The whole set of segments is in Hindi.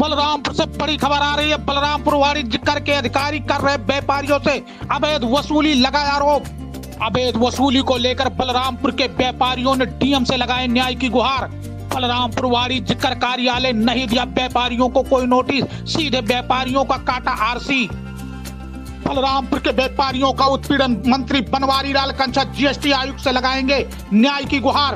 बलरामपुर से बड़ी खबर आ रही है। बलरामपुर वाणिज्य कर के अधिकारी कर रहे व्यापारियों से अवैध वसूली लगाया आरोप। अवैध वसूली को लेकर बलरामपुर के व्यापारियों ने डीएम से लगाए न्याय की गुहार। बलरामपुर वाणिज्य कर कार्यालय नहीं दिया व्यापारियों को कोई नोटिस, सीधे व्यापारियों का काटा आरसी। बलरामपुर के व्यापारियों का उत्पीड़न, मंत्री बनवारी लाल कंचल जीएसटी आयुक्त से लगाएंगे न्याय की गुहार।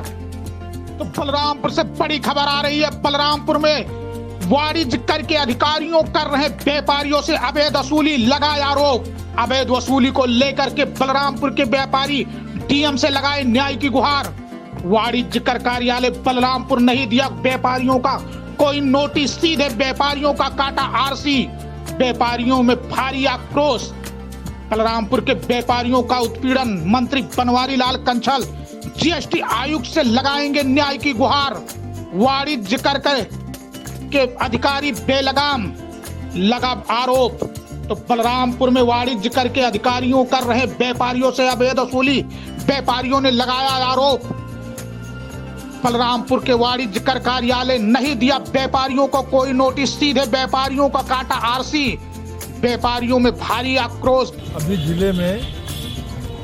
तो बलरामपुर से बड़ी खबर आ रही है। बलरामपुर में वाणिज्य कर के अधिकारियों कर रहे व्यापारियों से अवैध वसूली लगाए आरोप। अवैध वसूली को लेकर के बलरामपुर के व्यापारी डीएम से लगाए न्याय की गुहार। वाणिज्य कर कार्यालय बलरामपुर नहीं दिया व्यापारियों का कोई नोटिस, सीधे व्यापारियों का काटा आरसी। व्यापारियों में भारी आक्रोश। बलरामपुर के व्यापारियों का उत्पीड़न, मंत्री बनवारी लाल कंचल जीएसटी आयुक्त से लगाएंगे न्याय की गुहार। वाणिज्य कर के अधिकारी बेलगाम, लगा आरोप। तो बलरामपुर में वाणिज्य कर के अधिकारियों कर रहे व्यापारियों से अवैध वसूली, व्यापारियों ने लगाया आरोप। बलरामपुर के वाणिज्य कर कार्यालय नहीं दिया व्यापारियों को कोई नोटिस, सीधे व्यापारियों का काटा आरसी। व्यापारियों में भारी आक्रोश। अभी जिले में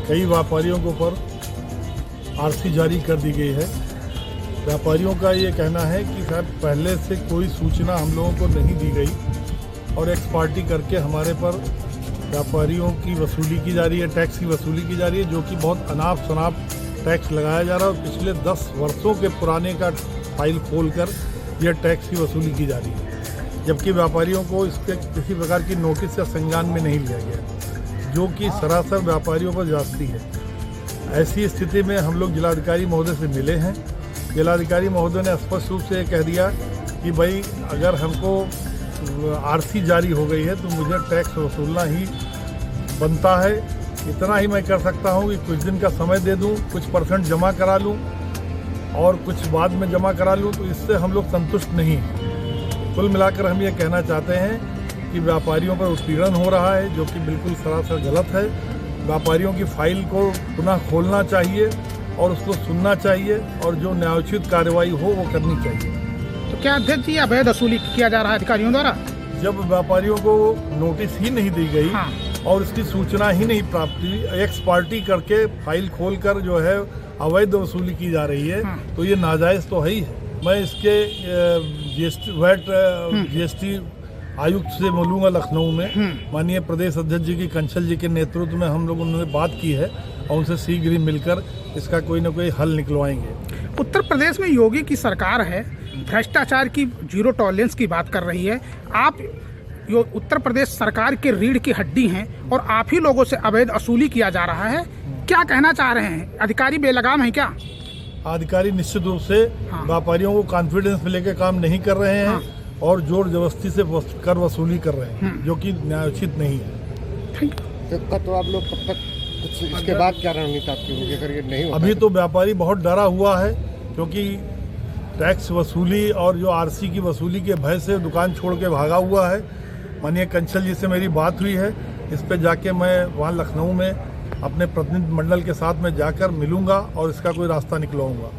कई व्यापारियों के ऊपर आरसी जारी कर दी गई है। व्यापारियों का ये कहना है कि सर पहले से कोई सूचना हम लोगों को नहीं दी गई और एक्स पार्टी करके हमारे पर व्यापारियों की वसूली की जा रही है, टैक्स की वसूली की जा रही है, जो कि बहुत अनाप शनाप टैक्स लगाया जा रहा है। और पिछले 10 वर्षों के पुराने का फाइल खोलकर यह टैक्स की वसूली की जा रही है, जबकि व्यापारियों को इसके किसी प्रकार की नोटिस या संज्ञान में नहीं लिया गया, जो कि सरासर व्यापारियों पर जाती है। ऐसी स्थिति में हम लोग जिलाधिकारी महोदय से मिले हैं। जिलाधिकारी महोदय ने स्पष्ट रूप से कह दिया कि भाई अगर हमको आरसी जारी हो गई है तो मुझे टैक्स वसूलना ही बनता है। इतना ही मैं कर सकता हूँ कि कुछ दिन का समय दे दूँ, कुछ % जमा करा लूँ और कुछ बाद में जमा करा लूँ, तो इससे हम लोग संतुष्ट नहीं हैं। कुल मिलाकर हम ये कहना चाहते हैं कि व्यापारियों पर उत्पीड़न हो रहा है, जो कि बिल्कुल सरासर गलत है। व्यापारियों की फाइल को पुनः खोलना चाहिए और उसको सुनना चाहिए और जो न्यायोचित कार्रवाई हो वो करनी चाहिए। तो क्या अध्यक्ष जी अवैध वसूली किया जा रहा है अधिकारियों द्वारा? जब व्यापारियों को नोटिस ही नहीं दी गई और उसकी सूचना ही नहीं प्राप्त हुई, एक्स पार्टी करके फाइल खोलकर जो है अवैध वसूली की जा रही है, तो ये नाजायज़ तो है ही है। मैं इसके जीएसटी आयुक्त से मिलूंगा लखनऊ में। माननीय प्रदेश अध्यक्ष जी की कंचल जी के नेतृत्व में हम लोगों ने बात की है और उनसे शीघ्र ही मिलकर इसका कोई ना कोई हल निकलवाएंगे। उत्तर प्रदेश में योगी की सरकार है, भ्रष्टाचार की जीरो टॉलरेंस की बात कर रही है। आप उत्तर प्रदेश सरकार के रीढ़ की हड्डी हैं और आप ही लोगों से अवैध वसूली किया जा रहा है। क्या कहना चाह रहे हैं? अधिकारी बेलगाम है क्या? अधिकारी निश्चित रूप से व्यापारियों को कॉन्फिडेंस में लेकर काम नहीं कर रहे हैं और जोर जबरदस्ती से कर वसूली कर रहे हैं, जो कि न्यायोचित नहीं है। तो आप लोग कब तक इसके बाद क्या रणनीति आपकी होगी अगर ये नहीं होता? अभी तो व्यापारी बहुत डरा हुआ है, क्योंकि टैक्स वसूली और जो आरसी की वसूली के भय से दुकान छोड़ के भागा हुआ है। माननीय कंचल जी से मेरी बात हुई है, इस पे जाके मैं वहाँ लखनऊ में अपने प्रतिनिधि मंडल के साथ में जाकर मिलूंगा और इसका कोई रास्ता निकलवाऊंगा।